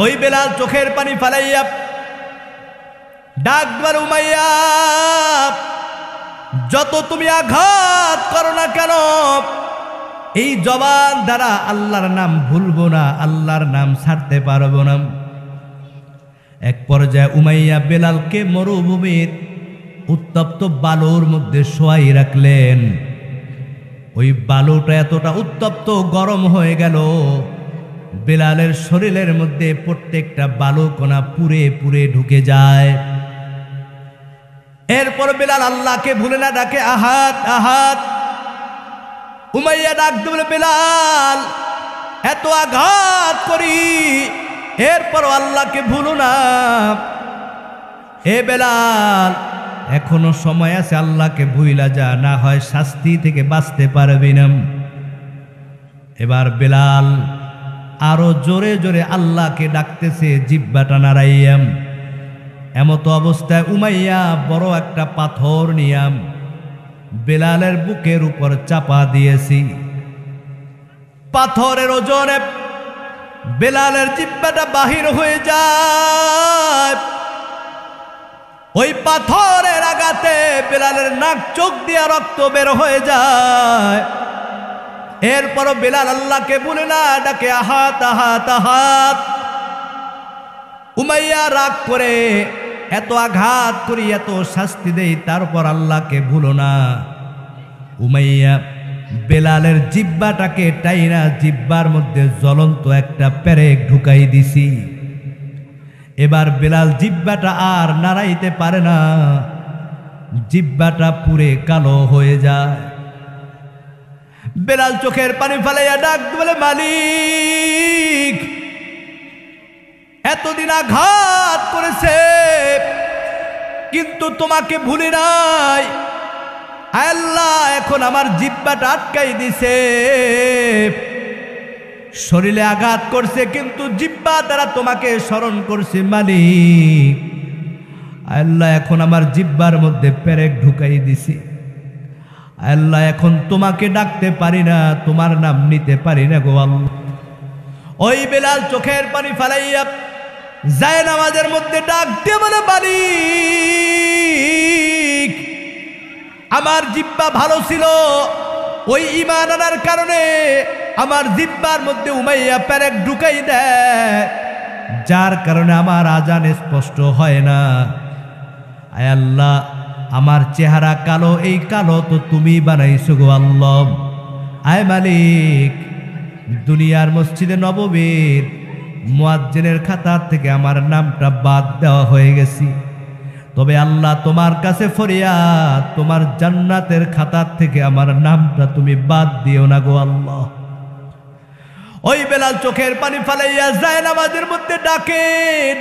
ওই বেলাল চোখের পানি ফালাইয়া ডাক দিবার, উমাইয়া যত তুমি আঘাত করো না কেন, এই জবান দ্বারা আল্লাহর নাম ভুলবো না, আল্লাহর নাম ছাড়তে পারবো না। এক পর্যায়ে উমাইয়া বেলালকে মরুভূমির উত্তপ্ত বালুর মধ্যে শোয়াই রাখলেন। ওই বালুটা এতটা উত্তপ্ত গরম হয়ে গেল, বেলালের শরীরের মধ্যে প্রত্যেকটা বালুকণা পুড়ে পুড়ে ঢুকে যায়। এরপর বেলাল আল্লাহকে ভুলে না ডাকে আহাত আহাত। উমাইয়া ডাক দিল, বেলাল এত আঘাত করি এরপরও আল্লাহকে ভুলো না। এ বেলাল এখনো সময় আছে, আল্লাহকে ভুইলা যা, না হয় শাস্তি থেকে বাঁচতে পারবি না। এবার বেলাল আরো জোরে জোরে আল্লাহকে ডাকতেছে জিহ্বাটা নাড়াইয়াম। এমত অবস্থায় উমাইয়া বড় একটা পাথর নিয়াম বেলালের বুকের উপর চাপা দিয়েছি। পাথরের ওজনে বেলালের জিহ্বাটা বাহির হয়ে যায়। ওই পাথরের আঘাতে বেলালের নাক চোখ দিয়া রক্ত বের হয়ে যায়। এরপরও বেলাল আল্লাহকে বলে না ডাকে আহাত আহাত আহাত। উমাইয়া রাগ করে এত আঘাত করি, এত শাস্তি দেই, তারপর আল্লাহকে ভুলো না। উমাইয়া বেলালের জিহ্বাটাকে টাইনা জিহ্বার মধ্যে জ্বলন্ত একটা পেরেক ঢুকাই দিছি। এবার বেলাল জিহ্বাটা আর নাড়াইতে পারে না, জিহ্বাটা পুরে কালো হয়ে যায়। বেলাল চোখের পানি ফেলাইয়া ডাক বলে, মালিক এতদিন আঘাত করেছে কিন্তু তোমাকে ভুলি নাই, আল্লাহ এখন আমার জিহ্বাটা আটকাই দিছে। শরীরে আঘাত করছে কিন্তু জিহ্বা দ্বারা তোমাকে স্মরণ করছে মালিক, আল্লাহ এখন আমার জিহ্বার মধ্যে পেরেক ঢুকাই দিছি। আল্লাহ এখন তোমাকে ডাকতে পারি না, তোমার নাম নিতে পারি না গো আল্লাহ। ওই বেলাল চোখের পানি ফালাইয়া যায় নামাজের মধ্যে ডাক দিয়ে বলে, মালিক আমার জিহ্বা ভালো ছিল, ওই ঈমান আনার কারণে আমার জিহ্বার মধ্যে উমাইয়া পেরেক ঢুকাই দেয়, যার কারণে আমার আজান স্পষ্ট হয় না। আয় আল্লাহ আমার চেহারা কালো, এই কালো তো তুমি বানাইছো গো আল্লাহ। আয় মালিক দুনিয়ার মসজিদে নববীর মুয়াজ্জিনের খাতার থেকে আমার নামটা বাদ দেওয়া হয়ে গেছি, তবে আল্লাহ তোমার কাছে ফরিয়াদ, তোমার জান্নাতের খাতার থেকে আমার নামটা তুমি বাদ দিও না গো আল্লাহ। ওই বেলাল চোখের পানি ফালাইয়া যায় নামাজের মধ্যে ডাকে,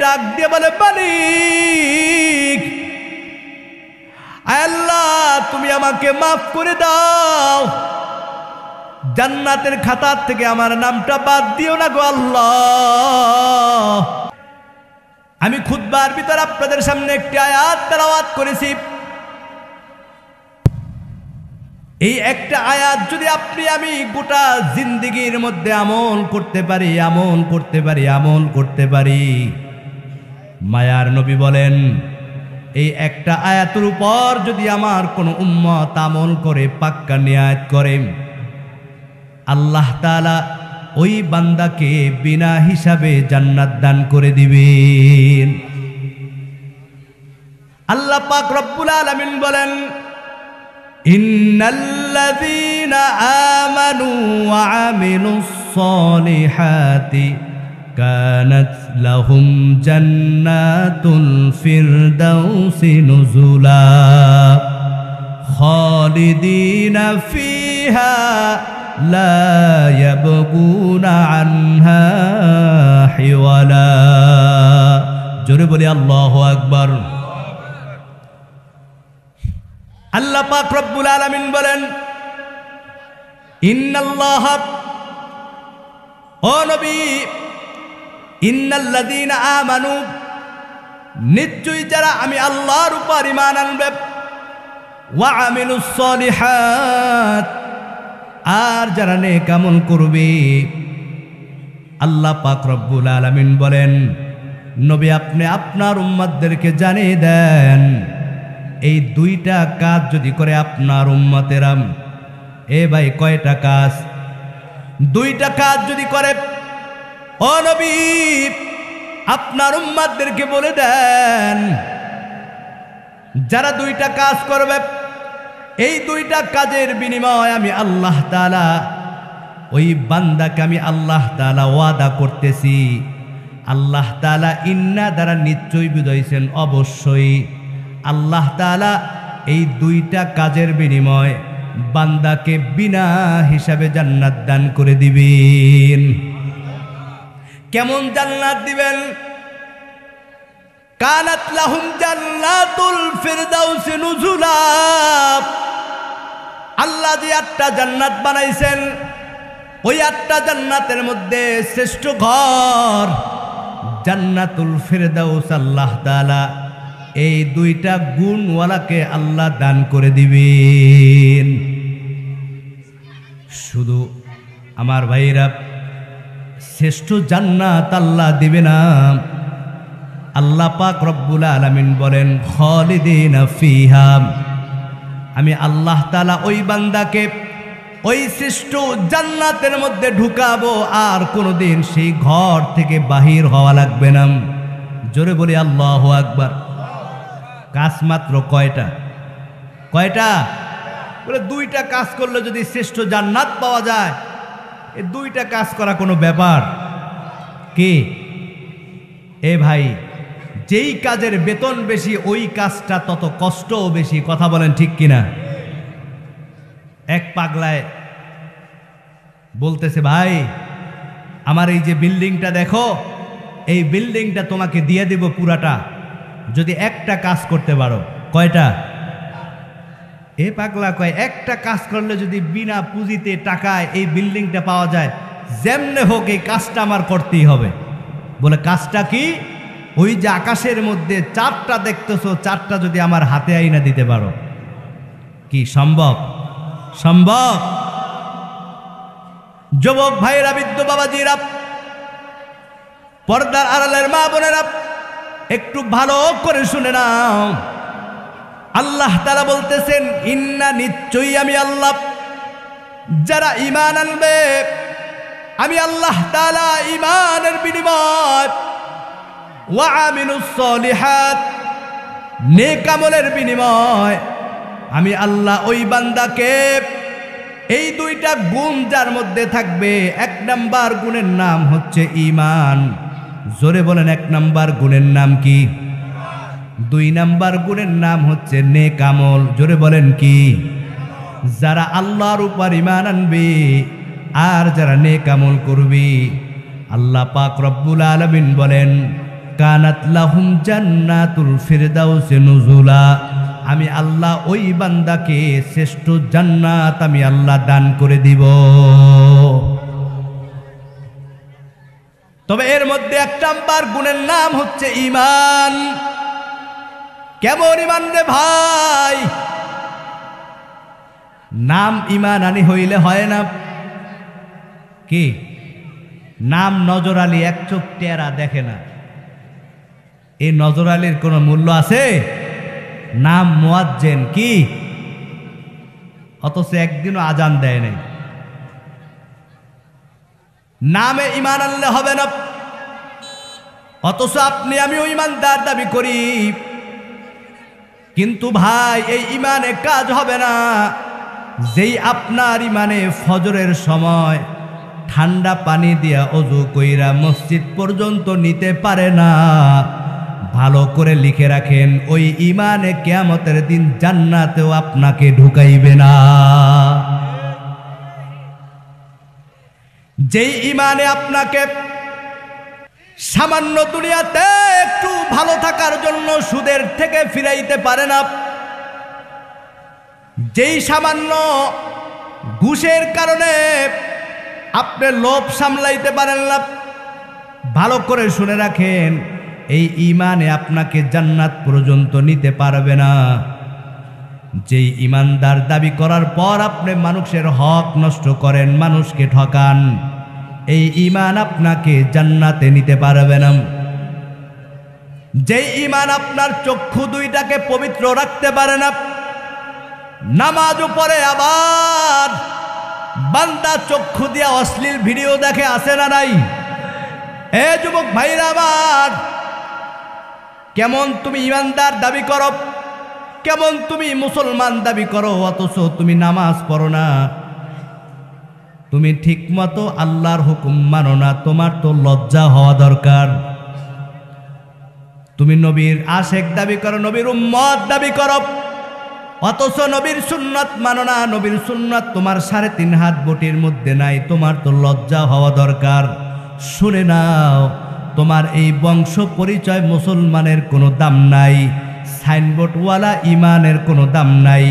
ডাক দিয়ে বলে, মালিক আল্লাহ তুমি আমাকে মাফ করে দাও, জান্নাতের খাতার থেকে আমার নামটা বাদ দিও না গো আল্লাহ। আমি খুতবার ভিতর আপনাদের সামনে একটি আয়াত তেলাওয়াত করেছি। এই একটা আয়াত যদি আপনি আমি গোটা জিন্দেগির মধ্যে আমল করতে পারি, আমল করতে পারি, আমল করতে পারি, মায়ার নবী বলেন এই একটা আয়াতের উপর যদি আমার কোন উম্মত আমল করে, পাক্কা নিয়াত করে, আল্লাহ তাআলা ওই বান্দাকে বিনা হিসাবে জান্নাত দান করে দিবেন। আল্লাহ পাক রব্বুল আলামিন বলেন, ইন্নাল্লাযীনা আমানু ওয়া আমিলুস সালিহাতি কানাত লাহুম জান্নাতুল ফিরদাউসি নুজুলা খালিদিনা ফিহা লা ইয়াবগুনা আনহা হিওয়ালা। জোরে বলি আল্লাহু আকবার। আল্লাহ পাক রব্বুল আলামিন বলেন, ইন্নাল্লাহ, ও নবী, ইন্নাল্লাযীনা আমানু, নিশ্চয়ই যারা আমি আল্লাহর উপর ঈমান আনবে, ওয়া আমিলুস সালিহাত, আর যারা নেক আমল করবে, আল্লাহ পাক রব্বুল আলামিন বলেন, নবী আপনি আপনার উম্মতদেরকে জানিয়ে দেন, এই দুইটা কাজ যদি করে আপনার উম্মতেরা, এ ভাই কয়টা কাজ? দুইটা কাজ যদি করে, ও নবী আপনার উম্মতদেরকে বলে দেন, যারা দুইটা কাজ করবে, এই দুইটা কাজের বিনিময় আমি আল্লাহ তাআলা ওই বান্দাকে আমি আল্লাহ তাআলা ওয়াদা করতেছি। আল্লাহ তাআলা ইন্না দ্বারা নিশ্চয়ই বুঝাইছেন, অবশ্যই আল্লাহ তাআলা এই দুইটা কাজের বিনিময় বান্দাকে বিনা হিসাবে জান্নাত দান করে দিবেন। কেমন জান্নাত দিবেন? কানাত লাহুম জান্নাতুল ফিরদাউস নুজুলা। আল্লাহ যে 8টা জান্নাত বানাইছেন, ওই 8টা জান্নাতের মধ্যে শ্রেষ্ঠ ঘর জান্নাতুল ফিরদাউস আল্লাহ তাআলা এই দুইটা গুণওয়ালাকে আল্লাহ দান করে দিবেন। শুধু আমার ভাইরা, শ্রেষ্ঠ জান্নাত আল্লাহ দিবে না, আল্লাহ পাক রব্বুল আলামিন বলেন খালিদিনা ফিহা, আমি আল্লাহ তাআলা ওই বান্দাকে ওই শ্রেষ্ঠ জান্নাতের মধ্যে ঢুকাবো, আর কোনোদিন সেই ঘর থেকে বাহির হওয়া লাগবে না। জোরে বলি আল্লাহু আকবার। কাজ মাত্র কয়টা? কয়টা? বলে দুইটা কাজ করলে যদি শ্রেষ্ঠ জান্নাত পাওয়া যায়, এই দুইটা কাজ করা কোনো ব্যাপার কি? এ ভাই, যেই কাজের বেতন বেশি ওই কাজটা তত কষ্টও বেশি। কথা বলেন ঠিক কিনা? এক পাগলায় বলতেছে, ভাই আমার এই যে বিল্ডিংটা দেখো, এই বিল্ডিংটা তোমাকে দিয়ে দেব পুরাটা যদি একটা কাজ করতে পারো। কয়টা? এ পাগলা কয়, একটা কাজ করলে যদি বিনা পুঁজিতে টাকায় এই বিল্ডিংটা পাওয়া যায়, যেমনে হোক এই কাজটা আমার করতেই হবে। বলে কাজটা কি? ওই যে আকাশের মধ্যে 4টা দেখতেছো, 4টা যদি আমার হাতে আইনা দিতে পারো। কি সম্ভব? সম্ভব। যুবক ভাইরা, বৃদ্ধ বাবাজিরা, পর্দার আড়ালের মা বোনেরা, একটু ভালো করে শুনে নাও। আল্লাহ তাআলা বলতেছেন, ইন্না নিশ্চয়ই আমি আল্লাহ, যারা ঈমান আনবে আমি আল্লাহ তাআলা ঈমানের বিনিময় ওয়া আমিলুস সলিহাত, নেক আমলের বিনিময় আমি আল্লাহ ওই বান্দাকে এই দুইটা গুণ যার মধ্যে থাকবে, 1 নাম্বার গুণের নাম হচ্ছে ঈমান। জোরে বলেন 1 নাম্বার গুণের নাম কি? 2 নাম্বার গুণের নাম হচ্ছে নেক আমল। জোরে বলেন কি? যারা আল্লাহর উপর ঈমান আনবে আর যারা নেক আমল করবে, আল্লাহ পাক রব্বুল আলামিন বলেন, কানাত লাহুম জান্নাতুল ফিরদাউস নুজুলা, আমি আল্লাহ ওই বান্দাকে শ্রেষ্ঠ জান্নাত আমি আল্লাহ দান করে দিব। তবে এর মধ্যে 1 নাম্বার গুণের নাম হচ্ছে ঈমান। কেমন ঈমান রে ভাই? নাম ঈমান আনি হইলে হয় না। কি নাম? নজর আলী 1 চোখ টেরা দেখে না। এই নজর আলীর কোনো মূল্য আছে? নাম মুয়াজ্জিন। কি? অথচ একদিনও আজান দেয় নাই। নামে ঈমান আনলে হবে না, অথচ আপনি আমিও ঈমানদার দাবি করি। কিন্তু ভাই, এই ঈমানে কাজ হবে না যেই আপনার ঈমানে ফজরের সময় ঠান্ডা পানি দিয়া ওযু কইরা মসজিদ পর্যন্ত নিতে পারে না। ভালো করে লিখে রাখেন, ওই ঈমানে কিয়ামতের দিন জান্নাতেও আপনাকে ঢুকাইবে না। যেই ঈমানে আপনাকে সামান্য দুনিয়াতে একটু ভালো থাকার জন্য সুদের থেকে ফিরাইতে পারে না, যেই সামান্য ঘুষের কারণে আপনি লোভ সামলাইতে পারেন না, ভালো করে শুনে রাখেন, এই ঈমানে আপনাকে জান্নাত পর্যন্ত নিতে পারবে না। যেই ঈমানদার দাবি করার পর আপনি মানুষের হক নষ্ট করেন, মানুষকে ঠকান, এই ঈমান আপনাকে জান্নাতে নিতে পারবে না। যেই ঈমান আপনার চক্ষু দুইটাকে পবিত্র রাখতে পারে না, নামাজও পড়ে আবার বান্দা চক্ষু দিয়া অশ্লীল ভিডিও দেখে, আসে না নাই? এ যুবক ভাইরা আমার, কেমন তুমি ঈমানদার দাবি করো, কেমন তুমি মুসলমান দাবি করো, অথচ তুমি নামাজ পড়ো না, তুমি ঠিক মতো আল্লাহর হুকুম মানো না। তোমার তো লজ্জা হওয়া দরকার। তুমি নবীর আশেক দাবি করো, নবীর উম্মত দাবি করো, অথচ নবীর সুন্নাত মানো না। নবীর সুন্নাত তোমার 3.5 হাত বটির মধ্যে নাই। তোমার তো লজ্জা হওয়া দরকার। শুনে নাও, তোমার এই বংশ পরিচয় মুসলমানের কোনো দাম নাই, সাইনবোর্ডওয়ালা ঈমানের কোনো দাম নাই।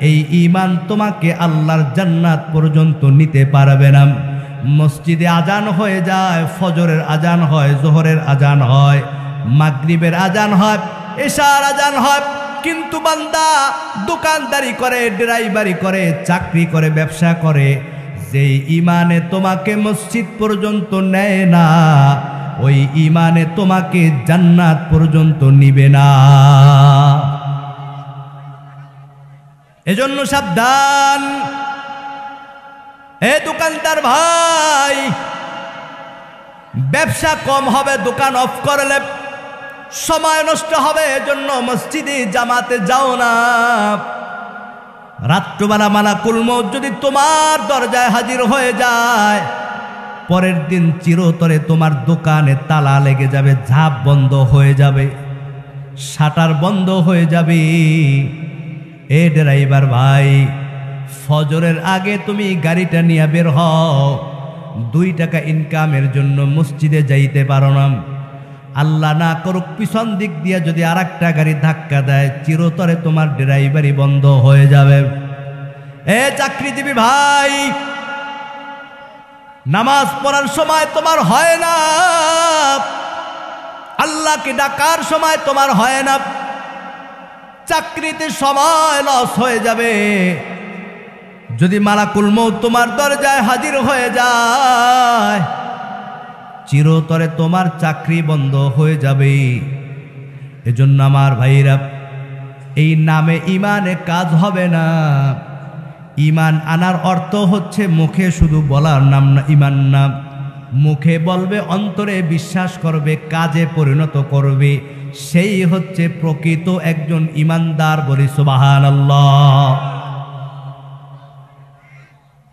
এই ঈমান তোমাকে আল্লাহর জান্নাত পর্যন্ত নিতে পারবে না। মসজিদে আজান হয়ে যায়, ফজরের আজান হয়, জোহরের আজান হয়, মাগরিবের আজান হয়, এশার আজান হয়, কিন্তু বান্দা দোকানদারি করে, ড্রাইভারি করে, চাকরি করে, ব্যবসা করে, যেই ঈমানে তোমাকে মসজিদ পর্যন্ত নেয় না, ওই ঈমানে তোমাকে জান্নাত পর্যন্ত নিবে না। এজন্য সাবধান। এ দোকানদার ভাই, ব্যবসা কম হবে, দোকান অফ করলে সময় নষ্ট হবে, এজন্য মসজিদে জামাতে যাও না। রাত্রবেলা মালাকুল মউত যদি তোমার দরজায় হাজির হয়ে যায়, পরের দিন চিরতরে তোমার দোকানে তালা লেগে যাবে, ঝাঁপ বন্ধ হয়ে যাবে, শাটার বন্ধ হয়ে যাবে। এ ড্রাইভার ভাই, ফজরের আগে তুমি গাড়িটা নিয়ে বের হও। 2 টাকা ইনকামের জন্য মসজিদে যাইতে পারো না, আল্লাহ না করুক পিছন দিক দিয়ে যদি আরেকটা গাড়ি ধাক্কা দেয়, চিরতরে তোমার ড্রাইভারি বন্ধ হয়ে যাবে। এ চাকরিজীবী ভাই, নামাজ পড়ার সময় তোমার হয় না, আল্লাহকে ডাকার সময় তোমার হয় না, চাকরিতে সময় লস হয়ে যাবে। যদি মালাকুল মউত তোমার দরজায় হাজির হয়ে যায়, চিরতরে তোমার চাকরি বন্ধ হয়ে যাবে। এজন্য আমার ভাইরা, এই নামে ঈমানে কাজ হবে না। ঈমান আনার অর্থ হচ্ছে মুখে শুধু বলার নাম না, ঈমান নাম। মুখে বলবে, অন্তরে বিশ্বাস করবে, কাজে পরিণত করবে, সেই হচ্ছে প্রকৃত একজন ঈমানদার। বলি সুবহানাল্লাহ।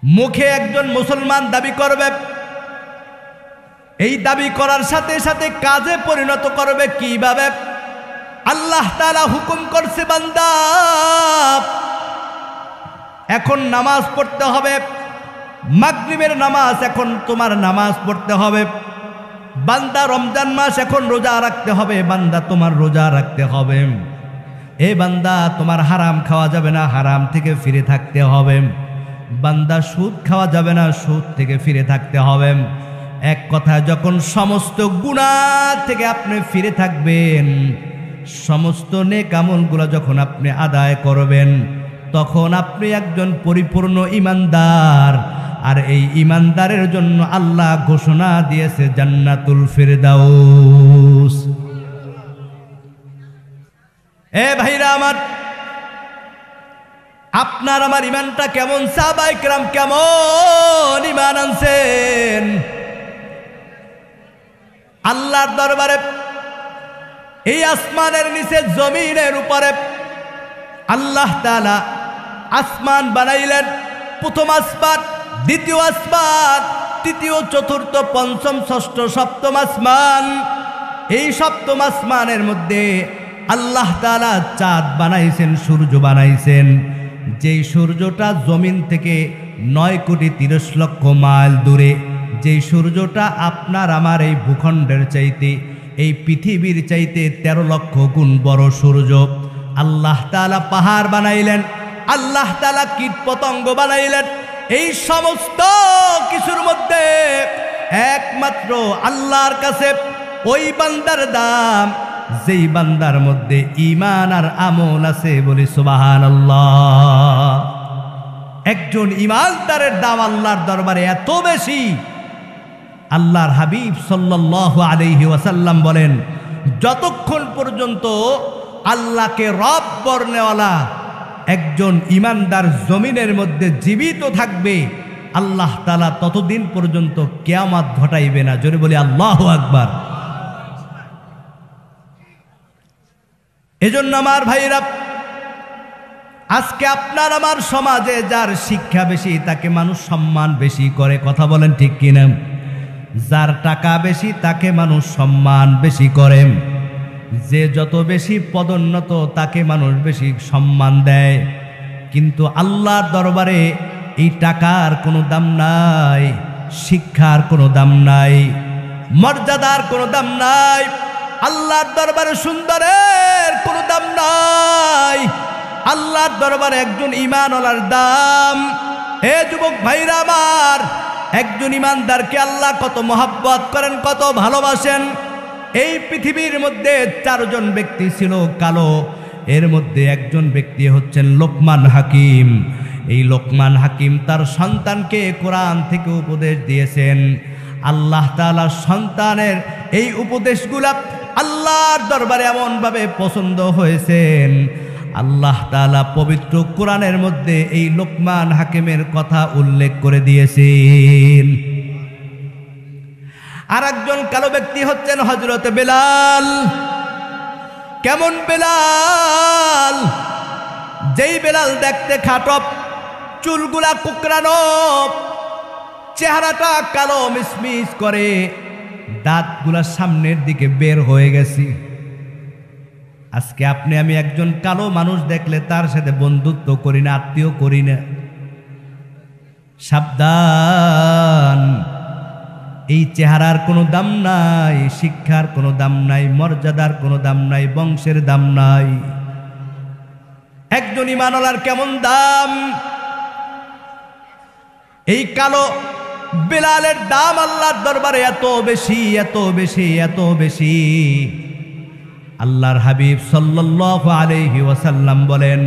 মুখে একজন মুসলমান দাবি করবে, এই দাবি করার সাথে সাথে কাজে পরিণত করবে কিভাবে? আল্লাহ তাআলা হুকুম করছে, বান্দা এখন নামাজ পড়তে হবে, মাগরিবের নামাজ, এখন তোমার নামাজ পড়তে হবে। বান্দা রমজান মাস, এখন রোজা রাখতে হবে, বান্দা তোমার রোজা রাখতে হবে। এ বান্দা, তোমার হারাম খাওয়া যাবে না, হারাম থেকে ফিরে থাকতে হবে। বান্দা, সুদ খাওয়া যাবে না, সুদ থেকে ফিরে থাকতে হবে। এক কথা, যখন সমস্ত গুনাহ থেকে আপনি ফিরে থাকবেন, সমস্ত নেক আমলগুলো যখন আপনি আদায় করবেন, তখন আপনি একজন পরিপূর্ণ ঈমানদার। আর এই ঈমানদারের জন্য আল্লাহ ঘোষণা দিয়েছে জান্নাতুল ফিরদাউস। এ ভাইরা আমার, আপনার আমার ঈমানটা কেমন? সাহাবায়ে কেরাম কেমন ঈমান আনছেন? আল্লাহর দরবারে, এই আসমানের নিচে, জমিনের উপরে আল্লাহ তাআলা আসমান বানাইলেন। প্রথম আসমান, দ্বিতীয় আসমান, তৃতীয়, চতুর্থ, পঞ্চম, ষষ্ঠ, সপ্তম আসমান। এই সপ্তম আসমানের মধ্যে আল্লাহ তাআলা চাঁদ বানাইছেন, সূর্য বানাইছেন, যেই সূর্যটা জমিন থেকে 9,30,00,000 মাইল দূরে, যেই সূর্যটা আপনার আমার এই ভূখণ্ডের চাইতে, এই পৃথিবীর চাইতে 13 লক্ষ গুণ বড় সূর্য। আল্লাহ তাআলা পাহাড় বানাইলেন, আল্লাহ তাআলা কীট পতঙ্গ বানাইলেন। এই সমস্ত কিছুর মধ্যে একমাত্র আল্লাহর কাছে ওই বান্দার দাম, যেই বান্দার মধ্যে ঈমান আর আমল আছে। বলি সুবহানাল্লাহ। একজন ঈমানদারের দাম আল্লাহর দরবারে এত বেশি, আল্লাহর হাবিব সাল্লাল্লাহু আলাইহি ওয়াসাল্লাম বলেন, যতক্ষণ পর্যন্ত আল্লাহকে রব বর্ণেওয়ালা একজন ইমানদার জমিনের মধ্যে জীবিত থাকবে, আল্লাহ তাআলা ততদিন পর্যন্ত কিয়ামত ঘটাইবে না। জোরে বলি আল্লাহু আকবার। এজন্য আমার ভাইরা, আজকে আপনার আমার সমাজে যার শিক্ষা বেশি তাকে মানুষ সম্মান বেশি করে, কথা বলেন ঠিক কিনা? যার টাকা বেশি তাকে মানুষ সম্মান বেশি করে, যে যত বেশি পদোন্নত তাকে মানুষ বেশি সম্মান দেয়। কিন্তু আল্লাহর দরবারে এই টাকার কোনো দাম নাই, শিক্ষার কোনো দাম নাই, মর্যাদার কোনো দাম নাই, আল্লাহর দরবারে সুন্দরের কোনো দাম নাই, আল্লাহর দরবারে একজন ঈমানওয়ালার দাম। হে যুবক ভাইরা আমার, একজন ঈমানদারকে আল্লাহ কত মহব্বত করেন, কত ভালোবাসেন। এই পৃথিবীর মধ্যে 4 জন ব্যক্তি ছিল কালো, এর মধ্যে একজন ব্যক্তি হচ্ছেন লোকমান হাকিম। এই লোকমান হাকিম তার সন্তানকে কোরআন থেকে উপদেশ দিয়েছেন। আল্লাহ তাআলা সন্তানের এই উপদেশগুলা আল্লাহর দরবারে এমনভাবে পছন্দ হয়েছেন, আল্লাহ তাআলা পবিত্র কোরআনের মধ্যে এই লোকমান হাকিমের কথা উল্লেখ করে দিয়েছেন। আর একজন কালো ব্যক্তি হচ্ছেন হযরত বেলাল। কেমন বেলাল? যেই বেলাল দেখতে খাটো, চুলগুলা কুকরানো, চেহারাটা কালো মিসমিস করে, দাঁতগুলা সামনের দিকে বের হয়ে গেছে। আজকে আপনি আমি একজন কালো মানুষ দেখলে তার সাথে বন্ধুত্ব করি না, আত্মীয় করি না। সাবধান, এই চেহারার কোনো দাম নাই, শিক্ষার কোনো দাম নাই, মর্যাদার কোনো দাম নাই, বংশের দাম নাই। একজন ঈমানওয়ালার কেমন দাম! এই কালো বেলালের দাম আল্লাহর দরবারে এত বেশি, এত বেশি, এত বেশি। আল্লাহর হাবিব সাল্লাল্লাহু আলাইহি ওয়াসাল্লাম বলেন,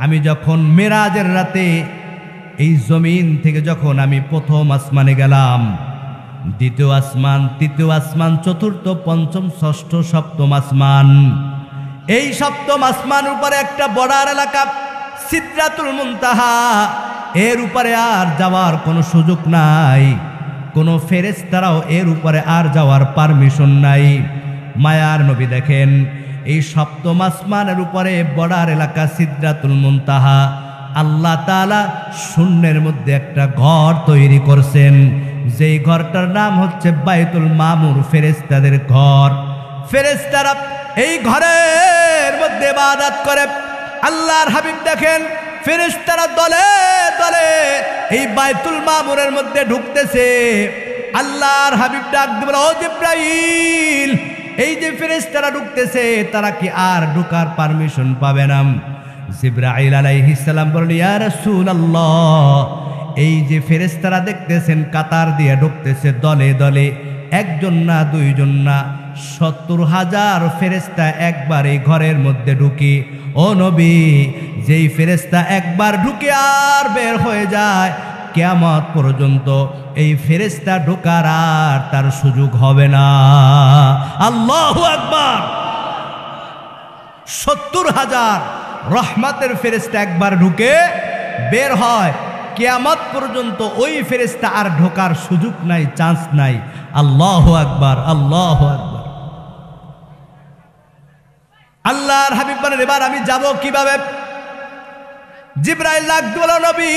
আমি যখন মেরাজের রাতে এই জমিন থেকে যখন আমি প্রথম আসমানে গেলাম, দ্বিতীয় আসমান, তৃতীয় আসমান, চতুর্থ, পঞ্চম, ষষ্ঠ, সপ্তম আসমান, এই সপ্তম আসমান উপরে একটা বর্ডার এলাকা সিদরাতুল মুনতাহা, এর উপরে আর যাওয়ার কোনো সুযোগ নাই, কোনো ফেরেশতারাও এর উপরে আর যাওয়ার পারমিশন নাই। মায়ার নবী দেখেন, এই সপ্তম আসমানের উপরে বর্ডার এলাকা সিদরাতুল মুনতাহা, আল্লাহ তাআলা শূন্যের মধ্যে একটা ঘর তৈরি করছেন, যেই ঘরটার নাম হচ্ছে বাইতুল মামুর, ফেরেশতাদের ঘর। ফেরেশতারা এই ঘরের মধ্যে ইবাদত করে। আল্লাহর হাবিব দেখেন, ফেরেশতারা দলে দলে এই বাইতুল মামুরের মধ্যে ঢুকতেছে। আল্লাহর হাবিব ডাক দিয়ে বলে, ও জিবরাইল, এই যে ফেরেশতারা ঢুকতেছে তারা কি আর ঢোকার পারমিশন পাবে না? জিবরাইল আলাইহিস সালাম বললেন, ইয়া রাসূলুল্লাহ, এই যে ফেরেশতারা দেখতেছেন কাতার দিয়ে ঢুকতেছে দলে দলে, একজন না, দুইজন না, 70,000 ফেরেশতা একবার এই ঘরের মধ্যে ঢুকি। ও নবী, যেই ফেরেশতা একবার ঢুকে আর বের হয়ে যায়, কিয়ামত পর্যন্ত এই ফেরেশতা ঢোকার আর তার সুযোগ হবে না। আল্লাহু আকবার। 70,000 রহমতের ফেরেশতা একবার ঢুকে বের হয়, কিয়ামত পর্যন্ত ওই ফেরেশতা আর ঢোকার সুযোগ নাই, চান্স নাই। আল্লাহু আকবার, আল্লাহু আকবার। আল্লাহর হাবিব বলেন, এবার আমি যাব কিভাবে? জিবরাইল ডাক দিল, নবী,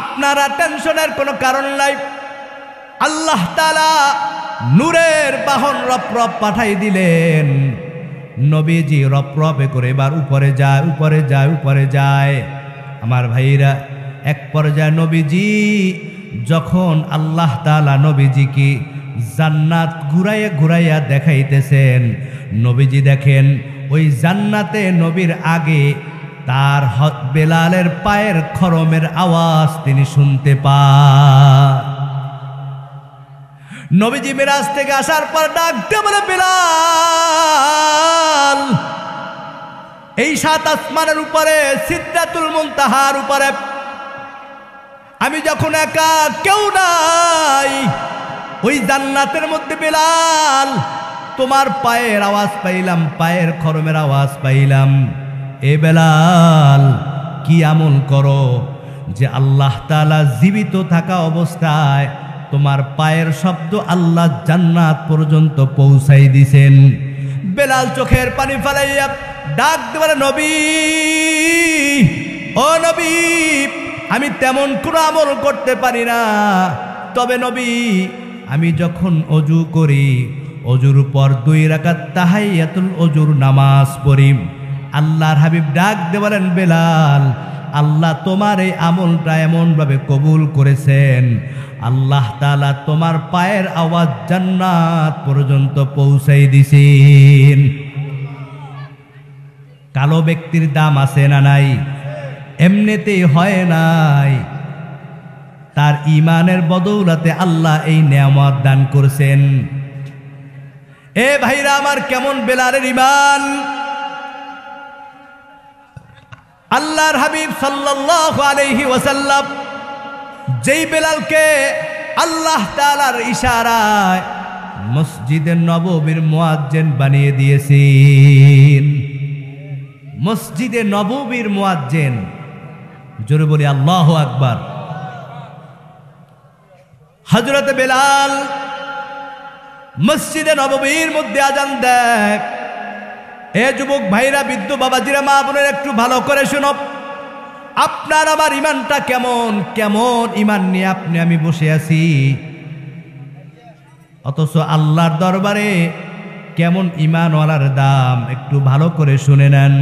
আপনারা টেনশনের কোনো কারণ নাই। আল্লাহ তাআলা নূরের বাহন রপরপ পাঠাই দিলেন। নবীজি রপরপে করে এবার উপরে যায়, উপরে যায়, উপরে যায়। আমার ভাইরা, এক পর্যায়ে নবীজি যখন আল্লাহ তাআলা নবীজিকে জান্নাত ঘুরাইয়া ঘুরাইয়া দেখাইতেছেন, নবীজি দেখেন ওই জান্নাতে নবীর আগে তার বেলালের পায়ের খরমের আওয়াজ তিনি শুনতে পান। নবীজি মিরাজ থেকে আসার পর ডাকতে বলে, বেলাল, এই 7 আসমানের উপরে সিদরাতুল মুনতাহার উপরে আমি যখন একা, কেউ নাই, ওই জান্নাতের মধ্যে বেলাল তোমার পায়ের আওয়াজ পাইলাম, পায়ের খরমের আওয়াজ পাইলাম। এ বেলাল, কি আমল করো যে আল্লাহ তাআলা জীবিত থাকা অবস্থায় তোমার পায়ের শব্দ আল্লাহ জান্নাত পর্যন্ত পৌঁছাই দিছেন। বেলাল চোখের পানি ফেলাইয়া ডাক দেবার, নবী, ও নবী, আমি তেমন কোনো আমল করতে পারি না, তবে নবী, আমি যখন অজু করি, অজুর পর 2 রাকাত তাহিয়াতুল অজুর নামাজ পড়ি। আল্লাহর হাবিব ডাক দিয়ে বলেন, বেলাল, আল্লাহ তোমার এই আমলটা এমনভাবে কবুল করেছেন, আল্লাহ তাআলা তোমার পায়ের আওয়াজ জান্নাত পর্যন্ত পৌঁছাই দিছেন। কালো ব্যক্তির দাম আছে না নাই? এমনিতেই হয় নাই, তার ইমানের বদৌলতে আল্লাহ এই নেয়ামত দান করছেন। এ ভাইরা আমার, কেমন বেলালের ইমান! আল্লাহর হাবিব সাল্লাল্লাহু আলাইহি ওয়াসাল্লাম যেই বেলালকে আল্লাহ তাআলার ইশারায় মসজিদে নববীর মুয়াজ্জিন বানিয়ে দিয়েছেন। মসজিদে নববীর মুয়াজ্জিন, জোরে বলি আল্লাহু আকবার। হযরত বেলাল মসজিদে নববীর মধ্যে আজান দেয়। এ যুবক ভাইরা, বৃদ্ধ বাবাজিরা, মা বোনের, একটু ভালো করে শুনো। আপনার আমার ইমানটা কেমন, কেমন ইমান নিয়ে আপনি আমি বসে আছি, অথচ আল্লাহর দরবারে কেমন ইমানওয়ালার দাম, একটু ভালো করে শুনে নেন।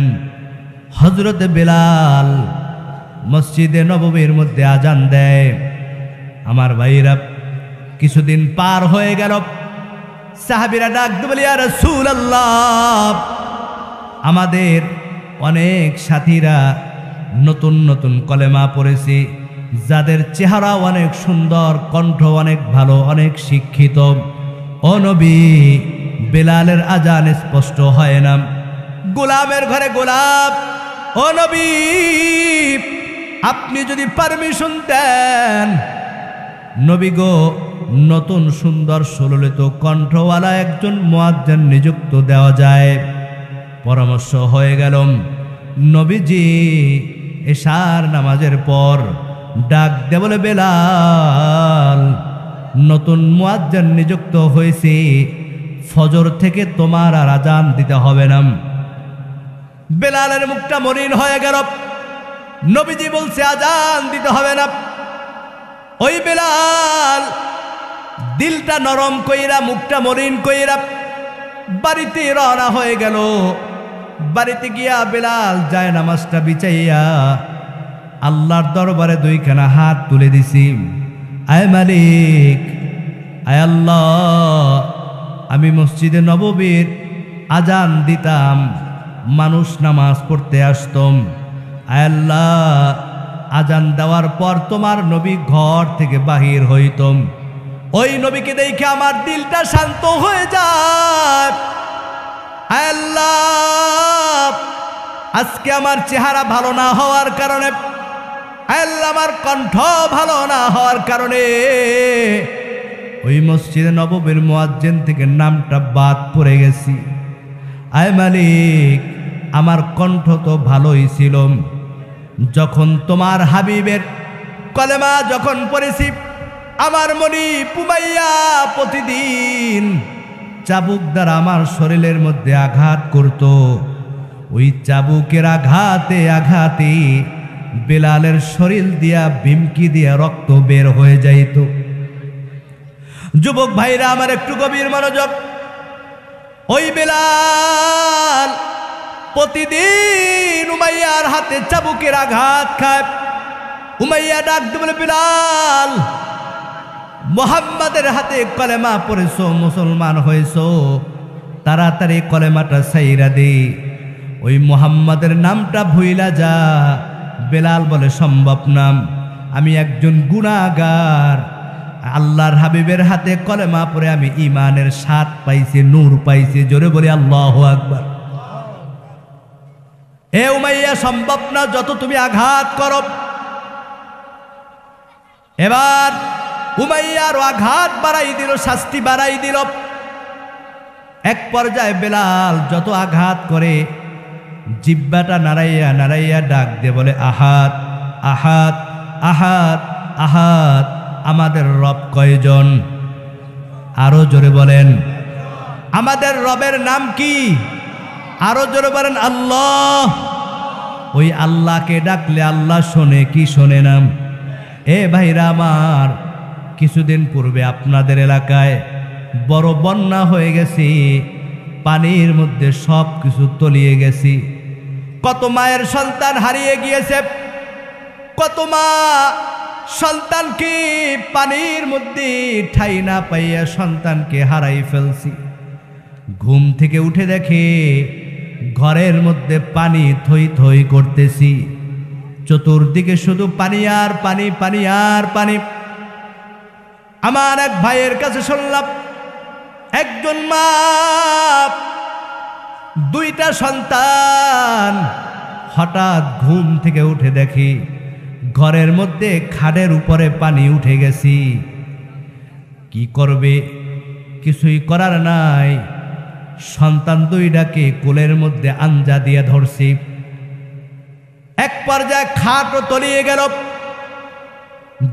হযরত বেলাল মসজিদে নববীর মধ্যে আজান দেয়। আমার ভাইরা, কিছুদিন পার হয়ে গেল, সাহাবীরা ডাক দিয়ে বলে, ইয়া রাসূলুল্লাহ, আমাদের অনেক সাথীরা নতুন নতুন কলেমা পড়েছে, যাদের চেহারা অনেক সুন্দর, কণ্ঠ অনেক ভালো, অনেক শিক্ষিত। ও নবী, বেলালের আজান স্পষ্ট হয় না, গোলামের ঘরে গোলাপ। ও নবী, আপনি যদি পারমিশন দেন, নবী গো, নতুন সুন্দর সুললিত কণ্ঠওয়ালা একজন মুয়াজ্জিন নিযুক্ত দেওয়া যায়। পরামর্শ হয়ে গেল। নবীজি এশার নামাজের পর ডাক দিয়ে বলে, বেলাল, নতুন মুয়াজ্জিন নিযুক্ত হয়েছে, ফজর থেকে তোমার আর আজান দিতে হবে না। বেলালের মুখটা মলিন হয়ে গেল। নবীজি বলছে আজান দিতে হবে না। ওই বেলাল দিলটা নরম কইরা, মুখটা মলিন কইরা বাড়িতে রওনা হয়ে গেল। বাড়িতে গিয়া বেলাল যায় নামাজটা বিছাইয়া আল্লাহর দরবারে 2খানা হাত তুলে দিছি। আয় মালিক, আয় আল্লাহ, আমি মসজিদে নববীর আজান দিতাম, মানুষ নামাজ পড়তে আসতম। আয় আল্লাহ, আজান দেওয়ার পর তোমার নবী ঘর থেকে বাহির হইতম, ওই নবীকে দেখে আমার দিলটা শান্ত হয়ে যায়। আয় আল্লাহ, আজকে আমার চেহারা ভালো না হওয়ার কারণে, আয় আল্লাহ, আমার কণ্ঠ ভালো না হওয়ার কারণে ওই মসজিদে নববীর মুয়াজ্জিন থেকে নামটা বাদ পড়ে গেছি। আয় মালিক, আমার কণ্ঠ তো ভালোই ছিল, যখন তোমার হাবিবের কলেমা যখন পড়েছি, আমার মনি পুমাইয়া প্রতিদিন চাবুক দ্বারা আমার শরীরের মধ্যে আঘাত করত। ওই চাবুকের আঘাতে আঘাতে বেলালের শরীর দিয়া ভিমকি দিয়া রক্ত বের হয়ে যাইত। যুবক ভাইরা আমার, একটু গভীর মনোযোগ। ওই বেলাল প্রতিদিন উমাইয়ার হাতে চাবুকের আঘাত খায়। উমাইয়া ডাক দিয়ে বলে, বেলাল, মুহাম্মাদের হাতে কলেমা পড়েছো, মুসলমান হয়েছো, তাড়াতাড়ি কলেমাটা ছাইরা দে, ওই মুহাম্মাদের নামটা ভুইলা যা। বেলাল বলে, সম্ভব না, আমি একজন গুনাহগার, আল্লাহর হাবিবের হাতে কলেমা পড়ে আমি ইমানের স্বাদ পাইছি, নূর পাইছি। জোরে বলি আল্লাহু আকবার। এ উমাইয়া, সম্ভব না, যত তুমি আঘাত করো এবার উমাইয়ার আঘাত বাড়াই দিল, শাস্তি বাড়াই দিল। এক পর্যায়ে বেলাল যত আঘাত করে জিহ্বাটা নাড়াইয়া নাড়াইয়া ডাক দিয়ে বলে, আহাদ আহাদ আহাদ আহাদ। আমাদের রব কয়জন? আরো জোরে বলেন। আমাদের রবের নাম কি? আরো জোরে বলেন আল্লাহ। ওই আল্লাহকে ডাকলে আল্লাহ শোনে কি শোনে না? এ ভাইরা আমার, কিছুদিন পূর্বে আপনাদের এলাকায় বড় বন্যা হয়ে গেছে, পানির মধ্যে সব কিছু তলিয়ে গেছি। কত মায়ের সন্তান হারিয়ে গিয়েছে, কত মা সন্তানকে পানির মধ্যে ঠাই না পাইয়া সন্তানকে হারাই ফেলছি। ঘুম থেকে উঠে দেখে ঘরের মধ্যে পানি থই থই করতেছি, চতুর্দিকে শুধু পানি আর পানি, পানি আর পানি। আমার এক ভাইয়ের কাছে শুনলাম, একজন মা দুইটা সন্তান, হঠাৎ ঘুম থেকে উঠে দেখি ঘরের মধ্যে খাটের উপরে পানি উঠে গেছি। কি করবে? কিছুই করার নাই। সন্তান দুইটাকে কোলের মধ্যে আঞ্জা দিয়ে ধরছি। এক পর্যায়ে খাটও তলিয়ে গেল,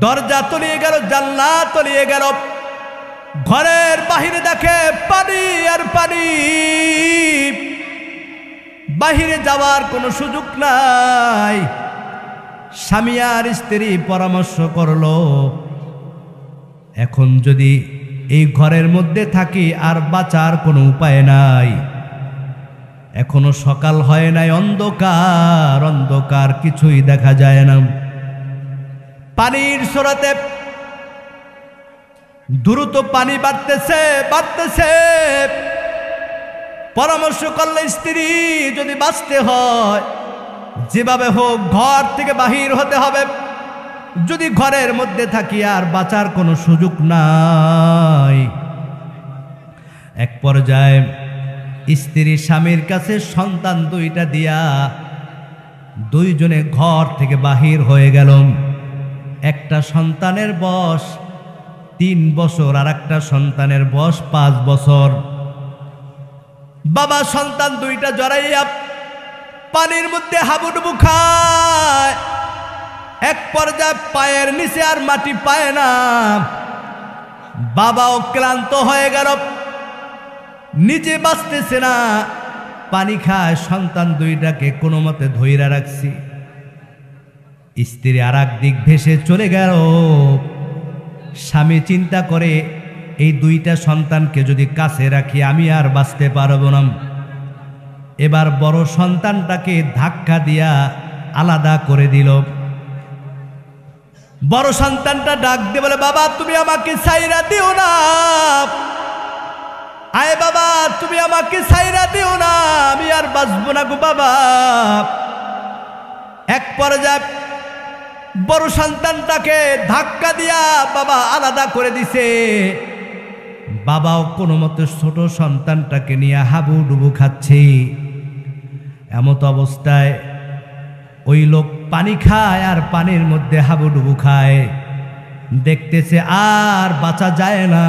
দরজা তলিয়ে গেল, জানলা তলিয়ে গেল। ঘরের বাহিরে দেখে পানি আর পানি, বাহিরে যাওয়ার কোনো সুযোগ নাই। স্বামী আর স্ত্রী পরামর্শ করলো, এখন যদি এই ঘরের মধ্যে থাকি আর বাঁচার কোনো উপায় নাই। এখনো সকাল হয় নাই, অন্ধকার অন্ধকার, কিছুই দেখা যায় না। পানির স্রোতে দ্রুত পানি বাড়তেছে বাড়তেছে। পরামর্শ করলে স্ত্রী, যদি বাঁচতে হয় যেভাবে হোক ঘর থেকে বাহির হতে হবে। যদি ঘরের মধ্যে থাকি আর বাঁচার কোনো সুযোগ নাই। এক পর্যায়ে স্ত্রী স্বামীর কাছে সন্তান দুইটা দিয়া দুইজনে ঘর থেকে বাহির হয়ে গেল। একটা সন্তানের বয়স 3 বছর আর একটা সন্তানের বয়স 5 বছর। বাবা সন্তান দুইটা জড়াইয়া পানির মধ্যে হাবুডুবু খায়। এক পর্যায়ে পায়ের নিচে আর মাটি পায় না। বাবাও ক্লান্ত হয়ে গেল, নিজে বাঁচতেছে না, পানি খায়। সন্তান দুইটাকে কোনো মতে ধইরা রাখছি। স্ত্রী আর এক দিক ভেসে চলে গেল। স্বামী চিন্তা করে, এই দুইটা সন্তানকে যদি কাছে রাখি আমি আর বাঁচতে পারবো না। এবার বড় সন্তানটাকে ধাক্কা দিয়া আলাদা করে দিল। বড় সন্তানটা ডাক দিয়ে বলে, বাবা তুমি আমাকে ছাইরা দিও না, আয় বাবা তুমি আমাকে ছাইরা দিও না, আমি আর বাঁচবো না গো বাবা। এক পর্যায়ে বড় সন্তানটাকে ধাক্কা দিয়া বাবা আলাদা করে দিছে। বাবাও কোনো মতে ছোট সন্তানটাকে নিয়ে হাবুডুবু খাচ্ছে। এমত অবস্থায় ওই লোক পানি খায় আর পানির মধ্যে হাবুডুবু খায়। দেখতেছে আর বাঁচা যায় না,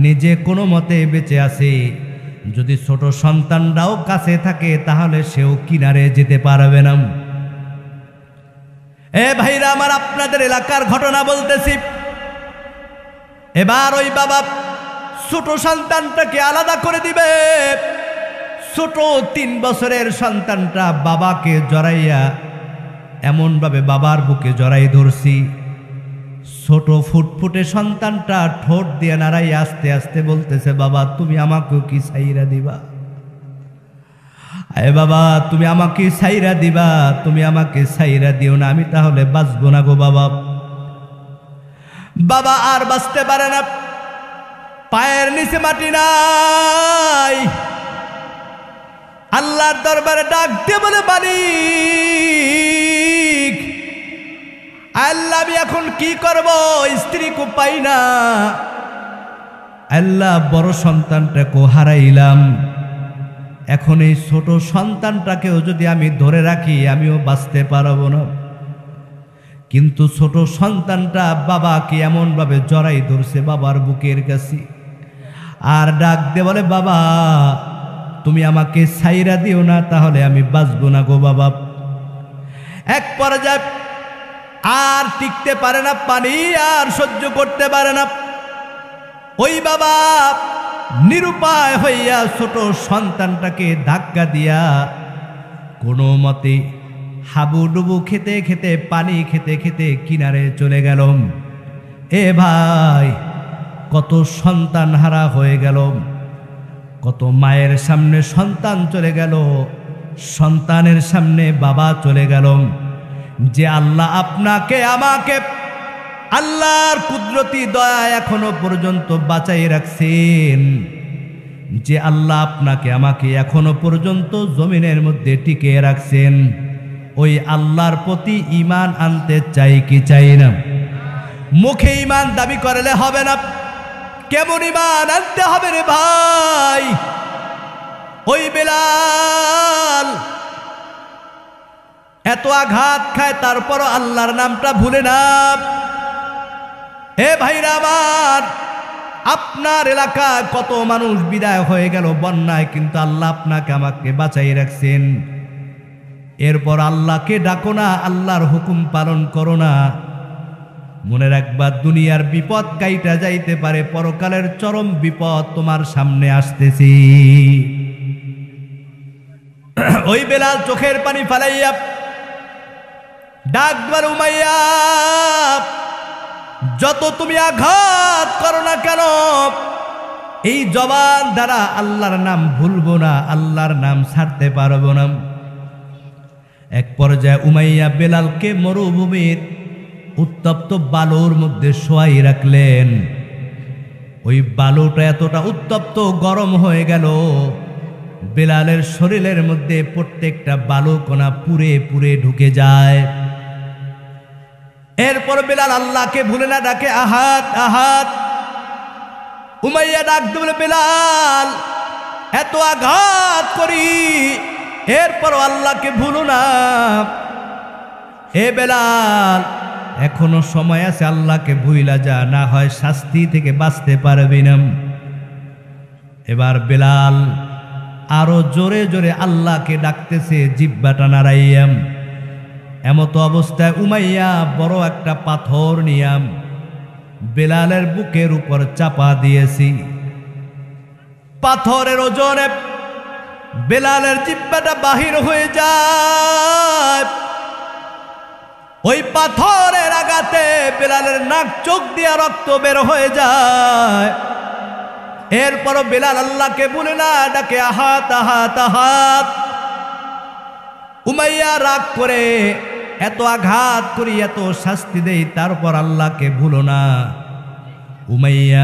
নিজে কোনো মতে বেঁচে আছে। যদি ছোট সন্তানটাও কাছে থাকে তাহলে সেও কিনারে যেতে পারবে না। এ ভাইরা আমার, আপনাদের এলাকার ঘটনা বলতেছি। এবার ওই বাবা ছোট সন্তানটাকে আলাদা করে দিবে। ছোট 3 বছরের সন্তানটা বাবাকে জড়াইয়া এমনভাবে বাবার বুকে জড়াই ধরছি। ছোট ফুটফুটে সন্তানটা ঠোঁট দিয়ে নাড়াই আস্তে আস্তে বলতেছে, বাবা তুমি আমাকেও কি ছাইরা দিবা? আরে বাবা তুমি আমাকে ছাইরা দিবা, তুমি আমাকে ছাইরা দিও না, আমি তাহলে বাঁচবো না গো বাবা। বাবা আর বাঁচতে পারে না, পায়ের নিচে মাটি নাই। আল্লাহর দরবারে ডাক দিয়ে বলে, মালিক আল্লাহ আমি এখন কি করব? স্ত্রী কো পাই না, আল্লাহ বড় সন্তানটাকে হারাইলাম। এখন এই ছোট সন্তানটাকেও যদি আমি ধরে রাখি আমিও বাঁচতে পারবো না। কিন্তু ছোট সন্তানটা বাবাকে এমনভাবে জড়াই ধরছে বাবার বুকের কাছে, আর ডাক দিয়ে বলে, বাবা তুমি আমাকে ছাইরা দিও না, তাহলে আমি বাঁচবো না গো বাবা। এক পর্যায়ে আর টিকতে পারে না, পানি আর সহ্য করতে পারে না। ওই বাবা নিরুপায় হইয়া ছোট সন্তানটাকে ধাক্কা দিয়া কোনো মতে হাবুডুবু খেতে খেতে, পানি খেতে খেতে কিনারে চলে গেল। এ ভাই, কত সন্তান হারা হয়ে গেল, কত মায়ের সামনে সন্তান চলে গেল, সন্তানের সামনে বাবা চলে গেল। যে আল্লাহ আপনাকে আমাকে আল্লাহর কুদরতি দয়া এখনো পর্যন্ত বাঁচাই রাখছেন, যে আল্লাহ আপনাকে আমাকে এখনো পর্যন্ত জমিনের মধ্যে টিকিয়ে রাখছেন, ওই আল্লাহর প্রতি ঈমান আনতে চাই কি চাই না? মুখে ঈমান দাবি করলে হবে না, কেমন ঈমান আনতে হবে রে ভাই? ওই বেলাল এত আঘাত খায়, তারপরও আল্লাহর নামটা ভুলে না। এ ভাইরা আমার, আপনার এলাকায় কত মানুষ বিদায় হয়ে গেল বন্যায়, কিন্তু আল্লাহ আপনাকে আমাকে বাঁচাই রাখছেন। এরপর আল্লাহকে ডাকো না, আল্লাহর হুকুম পালন করো না। মনে রাখবা, দুনিয়ার বিপদ কাইটা যাইতে পারে, পরকালের চরম বিপদ তোমার সামনে আসতেছি। ওই বেলাল চোখের পানি ফালাইয়া ডাকবার, উমাইয়া যত তুমি আঘাত করো না কেন, এই জবান দ্বারা আল্লাহর নাম ভুলবো না, আল্লাহর নাম ছাড়তে পারবো না। এক পর্যায়ে উমাইয়া বেলালকে মরুভূমির উত্তপ্ত বালুর মধ্যে শোয়াই রাখলেন। ওই বালুটা এতটা উত্তপ্ত গরম হয়ে গেল, বেলালের শরীরের মধ্যে প্রত্যেকটা বালু কণা পুড়ে পুড়ে ঢুকে যায়। এরপর বেলাল আল্লাহকে ভুলে না, ডাকে আহাত আহাত। উমাইয়া ডাক বলে, বেলাল এত আঘাত করি, এরপর আল্লাহকে ভুলো না। হে বেলাল, এখনো সময় আছে, আল্লাহকে ভুইলা যা, না হয় শাস্তি থেকে বাঁচতে পারবি না। এবার বেলাল আরো জোরে জোরে আল্লাহকে ডাকতেছে, জিহ্বাটা নাড়াইয়াম। এমতো অবস্থায় উমাইয়া বড় একটা পাথর নিয়াম বেলালের বুকের উপর চাপা দিয়েছি। পাথরের ওজনে বেলালের জিহ্বাটা বাহির হয়ে যায়। ওই পাথরের আঘাতে বেলালের নাক চোখ দিয়া রক্ত বের হয়ে যায়। এরপরও বেলাল আল্লাহকে বলে না, ডাকে আহাত আহাত আহাত। উমাইয়া রাগ করে, এত আঘাত করি, এত শাস্তি দেই, তারপর আল্লাহকে ভুলো না। উমাইয়া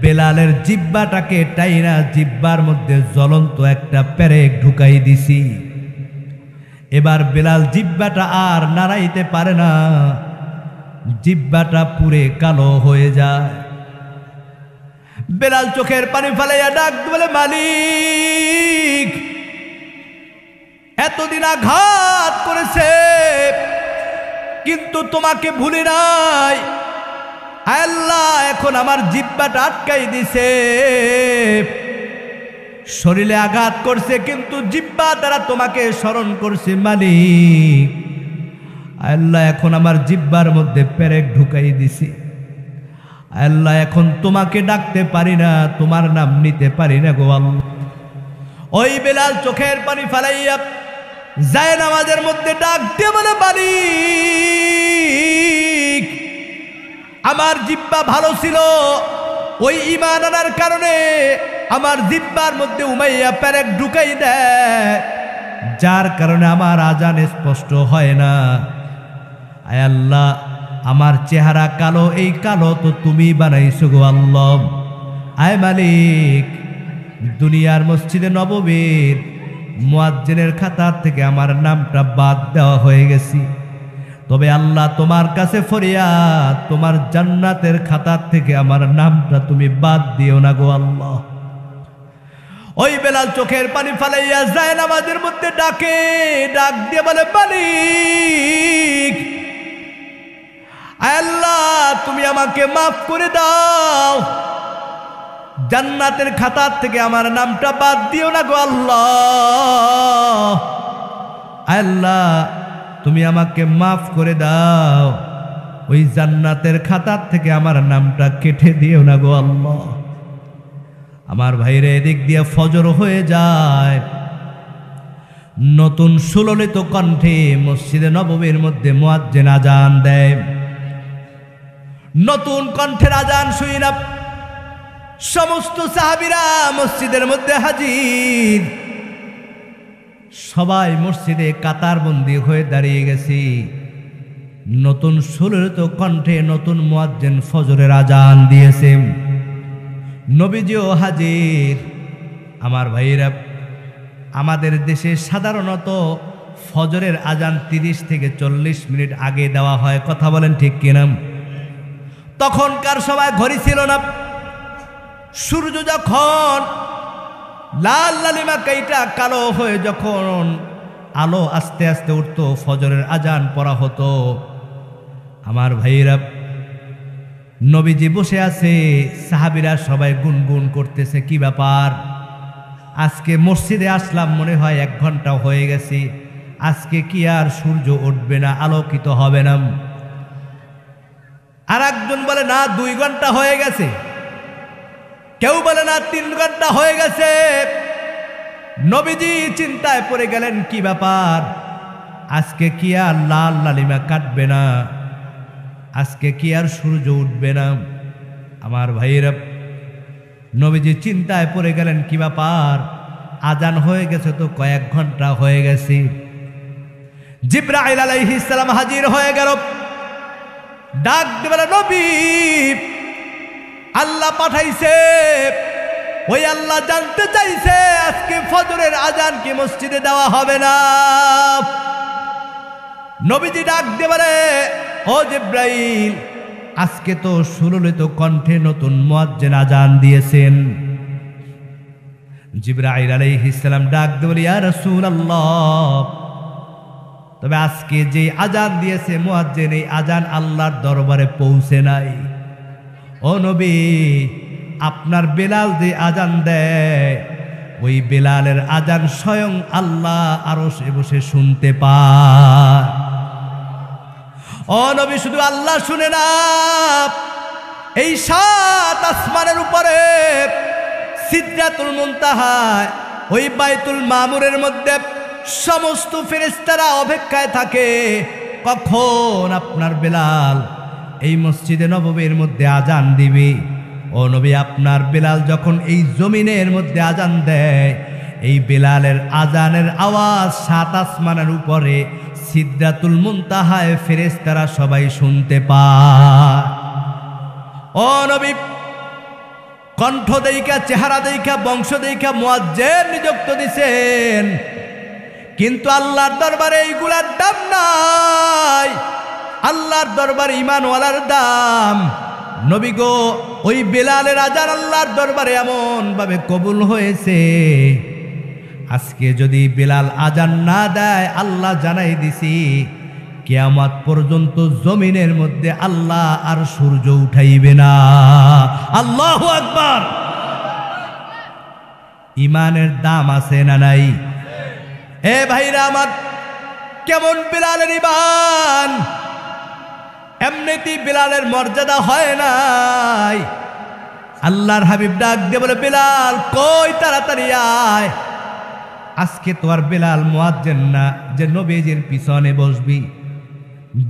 বেলালের জিহ্বাটাকে টাইনা জিহ্বার মধ্যে জ্বলন্ত একটা পেরেক ঢুকাই দিছি। এবার বেলাল জিহ্বাটা আর নাড়াইতে পারে না, জিহ্বাটা পুরে কালো হয়ে যায়। বেলাল চোখের পানি ফেলাইয়া ডাক বলে, মালিক এতদিন আঘাত করেছে, কিন্তু তোমাকে ভুলি নাই। আল্লাহ এখন আমার জিহ্বাটা আটকাই দিছে। শরীরে আঘাত করছে, কিন্তু জিহ্বা দ্বারা তোমাকে স্মরণ করছে। মালিক আল্লাহ এখন আমার জিহ্বার মধ্যে পেরেক ঢুকাই দিছি। আল্লাহ এখন তোমাকে ডাকতে পারি না, তোমার নাম নিতে পারি না গো আল্লাহ। ওই বেলাল চোখের পানি ফালাইয়া যায় নামাজের মধ্যে ডাক দিয়ে বলে, মালিক আমার জিহ্বা ভালো ছিল, ওই ঈমান আনার কারণে আমার জিহ্বার মধ্যে উমাইয়া পেরেক ঢুকাই দেয়, যার কারণে আমার আজান স্পষ্ট হয় না। আয় আল্লাহ, আমার চেহারা কালো, এই কালো তো তুমি বানাইছো গো আল্লাহ। আয় মালিক, দুনিয়ার মসজিদে নববীর মুয়াজ্জিনের খাতা থেকে আমার নামটা বাদ দেওয়া হয়ে গেছি, তবে আল্লাহ তোমার কাছে ফরিয়াদ, তোমার জান্নাতের খাতা থেকে আমার নামটা তুমি বাদ দিও না গো আল্লাহ। ওই বেলাল চোখের পানি ফালাইয়া যায় নামাজের মধ্যে ডাকে, ডাক দিয়ে বলে, মালিক আয় আল্লাহ তুমি আমাকে মাফ করে দাও, জান্নাতের খাতার থেকে আমার নামটা বাদ দিও না গো আল্লাহ। আয় আল্লাহ তুমি আমাকে মাফ করে দাও, ওই জান্নাতের খাতার থেকে আমার নামটা কেটে দিও না গো আল্লাহ। আমার ভাইরে এদিক দিয়ে ফজর হয়ে যায়, নতুন সুললিত কণ্ঠে মসজিদে নববীর মধ্যে মুয়াজ্জিন আজান দেয়। নতুন কণ্ঠের আজান শুই না সমস্ত সাহাবীরা মসজিদের মধ্যে হাজির। সবাই মসজিদে কাতারবন্দি হয়ে দাঁড়িয়ে গেছি। নতুন সুললিত কণ্ঠে নতুন মুয়াজ্জিন ফজরের আজান দিয়েছে, নবীজিও হাজির। আমার ভাইরা, আমাদের দেশে সাধারণত ফজরের আজান 30 থেকে 40 মিনিট আগে দেওয়া হয়, কথা বলেন ঠিক কিনা? তখনকার সময় ঘড়ি ছিল না। সূর্য যখন লাল লালিমা কাইটা কালো হয়ে যখন আলো আস্তে আস্তে উঠতো, ফজরের আজান পড়া হতো। আমার ভাইরা, নবীজি বসে আছে, সাহাবীরা সবাই গুনগুন করতেছে, কি ব্যাপার? আজকে মসজিদে আসলাম মনে হয় 1 ঘন্টা হয়ে গেছে, আজকে কি আর সূর্য উঠবে না, আলোকিত হবে না? আর একজন বলে না 2 ঘন্টা হয়ে গেছে, কেউ বলে না 3 ঘন্টা হয়ে গেছে। নবীজি চিন্তায় পড়ে গেলেন, কি ব্যাপার? আজকে কি আর লাল লালিমা কাটবে না? আজকে কি আর সূর্য উঠবে না? আমার ভাইয়েরা, নবীজি চিন্তায় পড়ে গেলেন, কি ব্যাপার? আজান হয়ে গেছে তো, কয়েক ঘন্টা হয়ে গেছে। জিবরাইল আলাইহিস সালাম হাজির হয়ে গেল, ডাক দিয়ে বলে, নবী আল্লাহ পাঠাইছে, ওই আল্লাহ জানতে চাইছে আজকে ফজরের আজান কি মসজিদে দেওয়া হবে না? নবীজি ডাক দিয়ে বলে, ও জিবরাইল, আজকে তো সুললিত কণ্ঠে নতুন মুয়াজ্জিন আজান দিয়েছেন। জিবরাইল আলাইহিস সালাম ডাক দিয়ে বলে, ইয়া রাসূলুল্লাহ, তবে আজকে যে আজান দিয়েছে মুয়াজ্জিন, এই আজান আল্লাহর দরবারে পৌঁছে নাই। ও নবী, আপনার বেলাল যে আজান দেয়, ওই বেলালের আজান স্বয়ং আল্লাহ আরশে বসে শুনতে পায়। ও নবী, শুধু আল্লাহ শুনে না, এই 7 আসমানের উপরে সিদরাতুল মুনতাহায়, ওই বাইতুল মামুরের মধ্যে সমস্ত ফেরেশতারা অপেক্ষায় থাকে, কখন আপনার বেলাল এই মসজিদে নববীর মধ্যে আজান দিবে। ও নবী, আপনার বেলাল যখন এই জমিনের মধ্যে আজান দেয়, এই বেলালের আজানের আওয়াজ 7 আসমানের উপরে সিদরাতুল মুনতাহায় ফেরেশতারা সবাই শুনতে পায়। ও নবী, কণ্ঠ দেইখা, চেহারা দেইখা, বংশ দেইখা মুয়াজ্জিন নিযুক্ত দিছেন, কিন্তু আল্লাহর দরবারে এইগুলার দাম নাই। আল্লাহর দরবারে ঈমানওয়ালার দাম। নবী গো, ওই বেলালের আজান আল্লাহর দরবারে এমন ভাবে কবুল হয়েছে, আজকে যদি বেলাল আজান না দেয়, আল্লাহ জানাই দিছি কিয়ামত পর্যন্ত জমিনের মধ্যে আল্লাহ আর সূর্য উঠাইবে না। আল্লাহু আকবার। ঈমানের দাম আছে না নাই? এ ভাইরা আমার, কেমন বেলালের ঈমান! এমনিতেই বেলালের মর্যাদা হয় নাই। আল্লাহর হাবিব ডাক দিয়ে বলে, বেলাল কই, তাড়াতাড়ি আয়। আজকে তো আর বেলাল মুয়াজ্জিন না যে নবীজির পিছনে বসবি।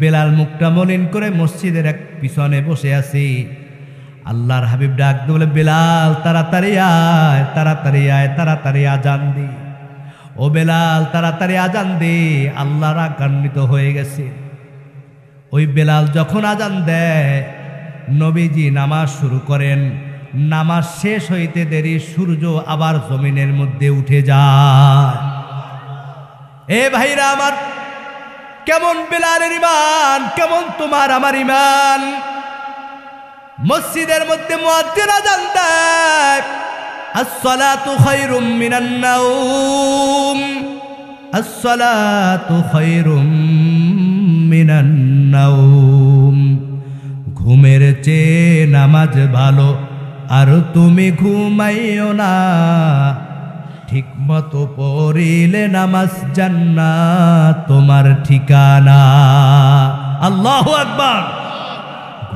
বেলাল মুখটা মলিন করে মসজিদের এক পিছনে বসে আছে। আল্লাহর হাবিব ডাক দিয়ে বলে, বেলাল তাড়াতাড়ি আয়, তাড়াতাড়ি আয়, তাড়াতাড়ি আজান দি। ও বেলাল তাড়াতাড়ি আজান দে, আল্লাহ রাগান্বিত হয়ে গেছে। ওই বেলাল যখন আজান দেয়, নবীজি নামাজ শুরু করেন। নামাজ শেষ হইতে দেরি, সূর্য আবার জমিনের মধ্যে উঠে যায়। এ ভাইরা আমার, কেমন বেলালের ঈমান, কেমন তোমার আমার ঈমান! মসজিদের মধ্যে মুয়াজ্জিন আজান দেয়, আসসালাতু খায়রুম মিনান নাওম, আসসালাতু খায়রুম মিনান নাওম। ঘুমের চেয়ে নামাজ ভালো আর তুমি ঘুমাইও না, ঠিক মতো পড়িলে নামাজ জান্নাত তোমার ঠিকানা। আল্লাহু আকবার।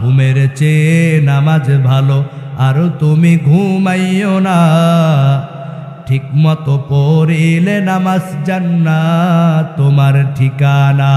ঘুমের চেয়ে নামাজ ভালো আর তুমি ঘুমাইও না, ঠিক মতো পড়িলে নামাজ জান্নাত তোমার ঠিকানা।